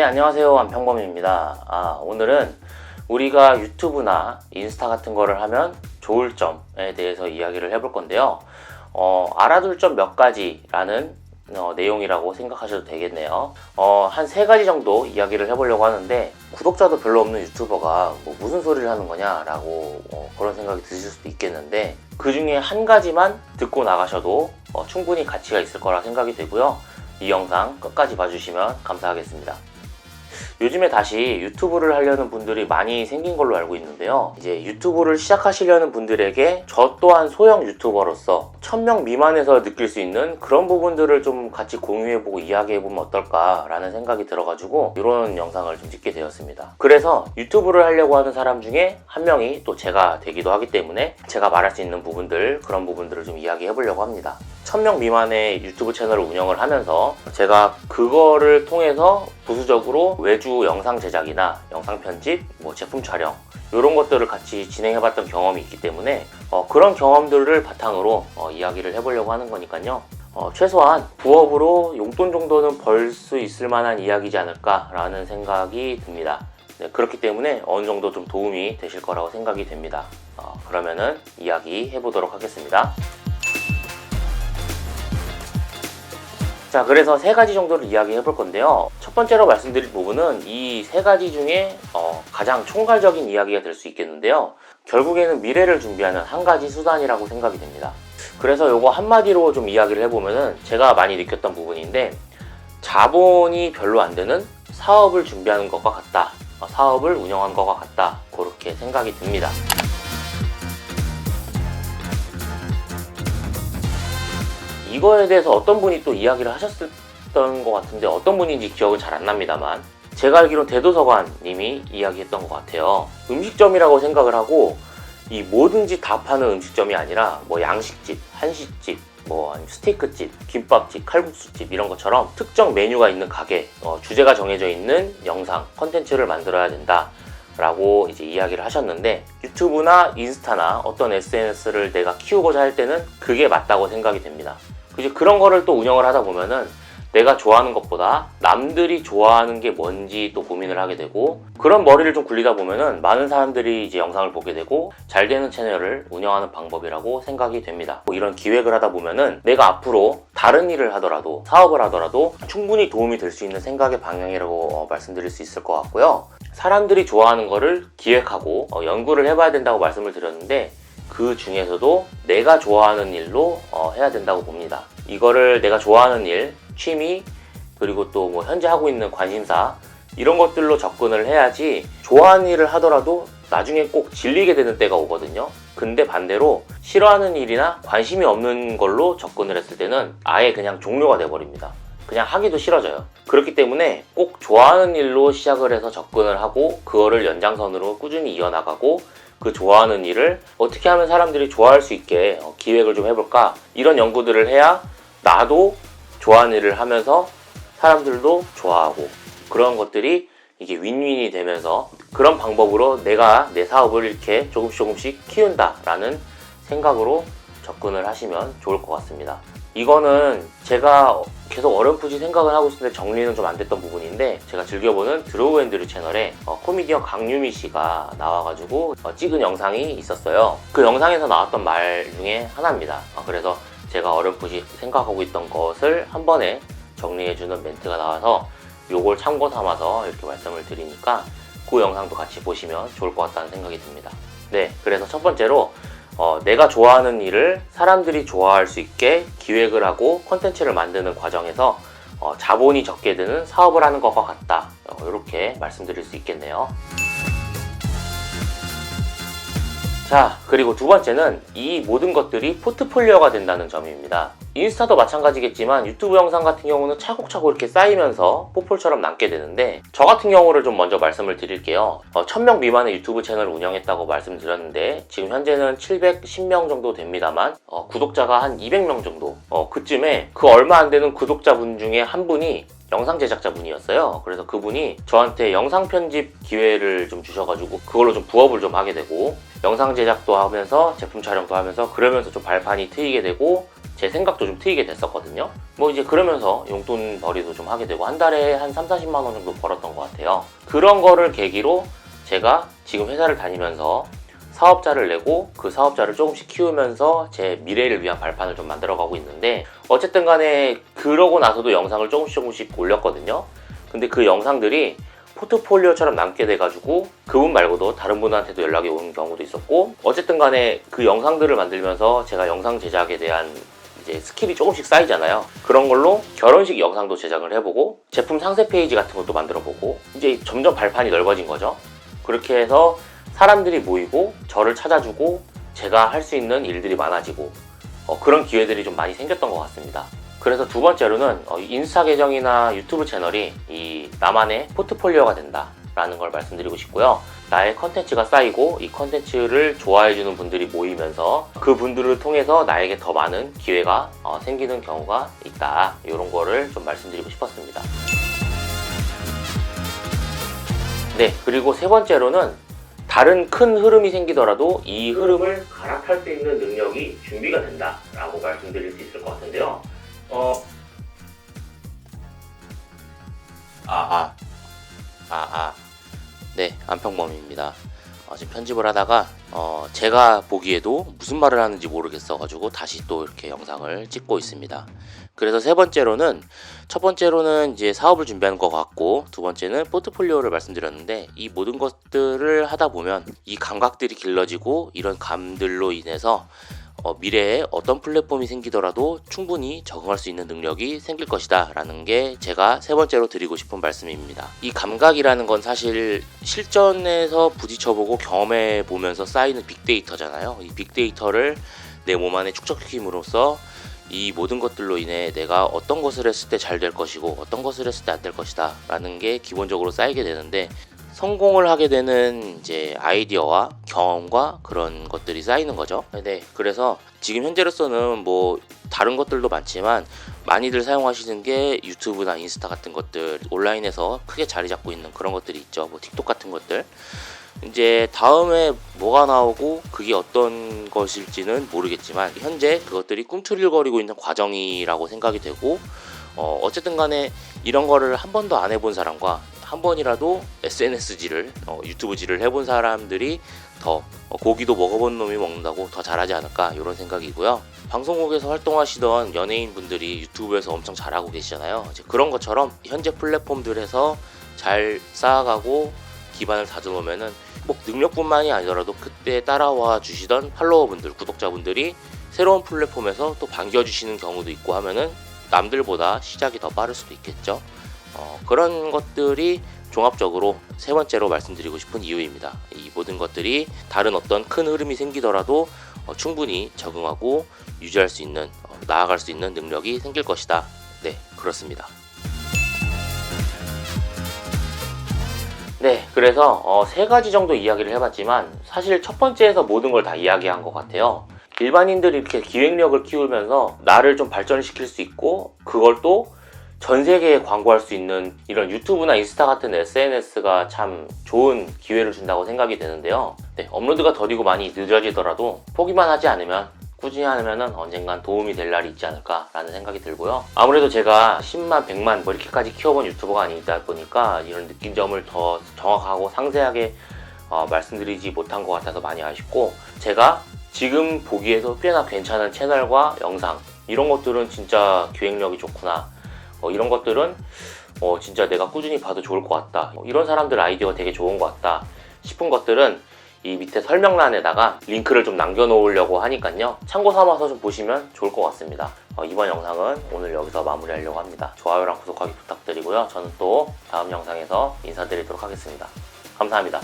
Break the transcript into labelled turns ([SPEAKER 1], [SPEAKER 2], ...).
[SPEAKER 1] 안녕하세요. 안평범입니다. 오늘은 우리가 유튜브나 인스타 같은 거를 하면 좋을 점에 대해서 이야기를 해볼 건데요. 알아둘 점 몇 가지라는 내용이라고 생각하셔도 되겠네요. 한 3가지 정도 이야기를 해보려고 하는데, 구독자도 별로 없는 유튜버가 무슨 소리를 하는 거냐라고 그런 생각이 드실 수도 있겠는데, 그 중에 한 가지만 듣고 나가셔도 충분히 가치가 있을 거라 생각이 되고요. 이 영상 끝까지 봐주시면 감사하겠습니다. 요즘에 다시 유튜브를 하려는 분들이 많이 생긴 걸로 알고 있는데요. 이제 유튜브를 시작하시려는 분들에게 저 또한 소형 유튜버로서 1000명 미만에서 느낄 수 있는 그런 부분들을 좀 같이 공유해보고 이야기해보면 어떨까라는 생각이 들어가지고 이런 영상을 좀 찍게 되었습니다. 그래서 유튜브를 하려고 하는 사람 중에 한 명이 또 제가 되기도 하기 때문에 제가 말할 수 있는 부분들, 그런 부분들을 좀 이야기해보려고 합니다. 1000명 미만의 유튜브 채널을 운영을 하면서 제가 그거를 통해서 부수적으로 외주 영상 제작이나 영상 편집, 제품 촬영 이런 것들을 같이 진행해봤던 경험이 있기 때문에 그런 경험들을 바탕으로 이야기를 해보려고 하는 거니까요. 최소한 부업으로 용돈 정도는 벌 수 있을 만한 이야기지 않을까라는 생각이 듭니다. 네, 그렇기 때문에 어느 정도 좀 도움이 되실 거라고 생각이 됩니다. 그러면은 이야기 해보도록 하겠습니다. 자, 그래서 3가지 정도를 이야기해 볼 건데요. 첫 번째로 말씀드릴 부분은 이 3가지 중에 가장 총괄적인 이야기가 될 수 있겠는데요. 결국에는 미래를 준비하는 한 가지 수단이라고 생각이 됩니다. 그래서 요거 한마디로 좀 이야기를 해보면은 제가 많이 느꼈던 부분인데, 자본이 별로 안 되는 사업을 준비하는 것과 같다, 사업을 운영하는 것과 같다, 그렇게 생각이 듭니다. 이거에 대해서 어떤 분이 또 이야기를 하셨던 것 같은데, 어떤 분인지 기억은 잘 안 납니다만, 제가 알기로는 대도서관 님이 이야기했던 것 같아요. 음식점이라고 생각을 하고 이 뭐든지 다 파는 음식점이 아니라 양식집, 한식집, 아니면 스테이크집, 김밥집, 칼국수집 이런 것처럼 특정 메뉴가 있는 가게, 주제가 정해져 있는 영상, 컨텐츠를 만들어야 된다 라고 이제 이야기를 하셨는데, 유튜브나 인스타나 어떤 SNS를 내가 키우고자 할 때는 그게 맞다고 생각이 됩니다. 이제 그런 거를 또 운영을 하다 보면은 내가 좋아하는 것보다 남들이 좋아하는 게 뭔지 또 고민을 하게 되고, 그런 머리를 좀 굴리다 보면은 많은 사람들이 이제 영상을 보게 되고 잘 되는 채널을 운영하는 방법이라고 생각이 됩니다. 이런 기획을 하다 보면은 내가 앞으로 다른 일을 하더라도, 사업을 하더라도 충분히 도움이 될 수 있는 생각의 방향이라고 말씀드릴 수 있을 것 같고요. 사람들이 좋아하는 거를 기획하고 연구를 해봐야 된다고 말씀을 드렸는데, 그 중에서도 내가 좋아하는 일로 해야 된다고 봅니다. 이거를 내가 좋아하는 일, 취미, 그리고 또 현재 하고 있는 관심사 이런 것들로 접근을 해야지, 좋아하는 일을 하더라도 나중에 꼭 질리게 되는 때가 오거든요. 근데 반대로 싫어하는 일이나 관심이 없는 걸로 접근을 했을 때는 아예 그냥 종료가 돼버립니다. 그냥 하기도 싫어져요. 그렇기 때문에 꼭 좋아하는 일로 시작을 해서 접근을 하고, 그거를 연장선으로 꾸준히 이어나가고, 그 좋아하는 일을 어떻게 하면 사람들이 좋아할 수 있게 기획을 좀 해볼까, 이런 연구들을 해야 나도 좋아하는 일을 하면서 사람들도 좋아하고, 그런 것들이 이게 윈윈이 되면서 그런 방법으로 내가 내 사업을 이렇게 조금씩 키운다 라는 생각으로 접근을 하시면 좋을 것 같습니다. 이거는 제가 계속 어렴풋이 생각을 하고 있었는데 정리는 좀 안 됐던 부분인데, 제가 즐겨보는 드로우 앤 드류 채널에 코미디언 강유미 씨가 나와가지고 찍은 영상이 있었어요. 그 영상에서 나왔던 말 중에 하나입니다. 그래서 제가 어렴풋이 생각하고 있던 것을 한 번에 정리해주는 멘트가 나와서 요걸 참고 삼아서 이렇게 말씀을 드리니까 그 영상도 같이 보시면 좋을 것 같다는 생각이 듭니다. 네, 그래서 첫 번째로 내가 좋아하는 일을 사람들이 좋아할 수 있게 기획을 하고 콘텐츠를 만드는 과정에서 자본이 적게 드는 사업을 하는 것과 같다, 이렇게 말씀드릴 수 있겠네요. 자, 그리고 두 번째는 이 모든 것들이 포트폴리오가 된다는 점입니다. 인스타도 마찬가지겠지만 유튜브 영상 같은 경우는 차곡차곡 이렇게 쌓이면서 뽀폴처럼 남게 되는데, 저 같은 경우를 좀 먼저 말씀을 드릴게요. 1000명 미만의 유튜브 채널을 운영했다고 말씀드렸는데, 지금 현재는 710명 정도 됩니다만 구독자가 한 200명 정도, 그쯤에 그 얼마 안 되는 구독자분 중에 한 분이 영상 제작자분이었어요. 그래서 그분이 저한테 영상 편집 기회를 좀 주셔가지고 그걸로 좀 부업을 좀 하게 되고, 영상 제작도 하면서 제품 촬영도 하면서, 그러면서 좀 발판이 트이게 되고 제 생각도 좀 트이게 됐었거든요. 뭐 이제 그러면서 용돈 벌이도 좀 하게 되고 한 달에 한 3, 40만 원 정도 벌었던 것 같아요. 그런 거를 계기로 제가 지금 회사를 다니면서 사업자를 내고 그 사업자를 조금씩 키우면서 제 미래를 위한 발판을 좀 만들어가고 있는데, 어쨌든 간에 그러고 나서도 영상을 조금씩 올렸거든요. 근데 그 영상들이 포트폴리오처럼 남게 돼가지고 그분 말고도 다른 분한테도 연락이 오는 경우도 있었고, 어쨌든 간에 그 영상들을 만들면서 제가 영상 제작에 대한 이제 스킬이 조금씩 쌓이잖아요. 그런 걸로 결혼식 영상도 제작을 해보고 제품 상세 페이지 같은 것도 만들어보고 이제 점점 발판이 넓어진 거죠. 그렇게 해서 사람들이 모이고 저를 찾아주고 제가 할 수 있는 일들이 많아지고 그런 기회들이 좀 많이 생겼던 것 같습니다. 그래서 두 번째로는 인스타 계정이나 유튜브 채널이 이 나만의 포트폴리오가 된다라는 걸 말씀드리고 싶고요. 나의 컨텐츠가 쌓이고 이 컨텐츠를 좋아해주는 분들이 모이면서 그 분들을 통해서 나에게 더 많은 기회가 생기는 경우가 있다. 이런 거를 좀 말씀드리고 싶었습니다. 네, 그리고 세 번째로는 다른 큰 흐름이 생기더라도 이 흐름을 갈아탈 수 있는 능력이 준비가 된다라고 말씀드릴 수 있을 것 같은데요. 네, 안평범입니다. 지금 편집을 하다가 제가 보기에도 무슨 말을 하는지 모르겠어가지고 다시 또 이렇게 영상을 찍고 있습니다. 그래서 첫 번째로는 이제 사업을 준비하는 것 같고, 두 번째는 포트폴리오를 말씀드렸는데, 이 모든 것들을 하다 보면 이 감각들이 길러지고 이런 감들로 인해서 미래에 어떤 플랫폼이 생기더라도 충분히 적응할 수 있는 능력이 생길 것이다 라는 게 제가 세 번째로 드리고 싶은 말씀입니다. 이 감각이라는 건 사실 실전에서 부딪혀보고 경험해보면서 쌓이는 빅데이터잖아요. 이 빅데이터를 내 몸 안에 축적시킴으로써 이 모든 것들로 인해 내가 어떤 것을 했을 때 잘 될 것이고 어떤 것을 했을 때 안 될 것이다 라는 게 기본적으로 쌓이게 되는데, 성공을 하게 되는 이제 아이디어와 경험과 그런 것들이 쌓이는 거죠. 네, 그래서 지금 현재로서는 뭐 다른 것들도 많지만 많이들 사용하시는 게 유튜브나 인스타 같은 것들, 온라인에서 크게 자리 잡고 있는 그런 것들이 있죠. 뭐 틱톡 같은 것들. 이제 다음에 뭐가 나오고 그게 어떤 것일지는 모르겠지만 현재 그것들이 꿈틀거리고 있는 과정이라고 생각이 되고, 어쨌든 간에 이런 거를 한 번도 안 해본 사람과 한 번이라도 SNS질을 유튜브질을 해본 사람들이 더 고기도 먹어본 놈이 먹는다고 더 잘하지 않을까, 이런 생각이고요. 방송국에서 활동하시던 연예인분들이 유튜브에서 엄청 잘하고 계시잖아요. 이제 그런 것처럼 현재 플랫폼들에서 잘 쌓아가고 기반을 다져놓으면은 뭐 능력뿐만이 아니더라도 그때 따라와 주시던 팔로워분들, 구독자분들이 새로운 플랫폼에서 또 반겨주시는 경우도 있고 하면은 남들보다 시작이 더 빠를 수도 있겠죠. 그런 것들이 종합적으로 세 번째로 말씀드리고 싶은 이유입니다. 이 모든 것들이 다른 어떤 큰 흐름이 생기더라도 충분히 적응하고 유지할 수 있는, 나아갈 수 있는 능력이 생길 것이다. 네, 그렇습니다. 네, 그래서 세 가지 정도 이야기를 해봤지만 사실 첫 번째에서 모든 걸 다 이야기한 것 같아요. 일반인들이 이렇게 기획력을 키우면서 나를 좀 발전시킬 수 있고, 그걸 또 전 세계에 광고할 수 있는 이런 유튜브나 인스타 같은 SNS가 참 좋은 기회를 준다고 생각이 되는데요. 네, 업로드가 더디고 많이 늦어지더라도 포기만 하지 않으면, 꾸준히 하면은 언젠간 도움이 될 날이 있지 않을까라는 생각이 들고요. 아무래도 제가 10만, 100만 뭐 이렇게까지 키워본 유튜버가 아니다 보니까 이런 느낀 점을 더 정확하고 상세하게 말씀드리지 못한 것 같아서 많이 아쉽고, 제가 지금 보기에도 꽤나 괜찮은 채널과 영상, 이런 것들은 진짜 기획력이 좋구나, 이런 것들은 진짜 내가 꾸준히 봐도 좋을 것 같다, 이런 사람들 아이디어가 되게 좋은 것 같다 싶은 것들은 이 밑에 설명란에다가 링크를 좀 남겨놓으려고 하니까요. 참고 삼아서 좀 보시면 좋을 것 같습니다. 이번 영상은 오늘 여기서 마무리하려고 합니다. 좋아요랑 구독하기 부탁드리고요. 저는 또 다음 영상에서 인사드리도록 하겠습니다. 감사합니다.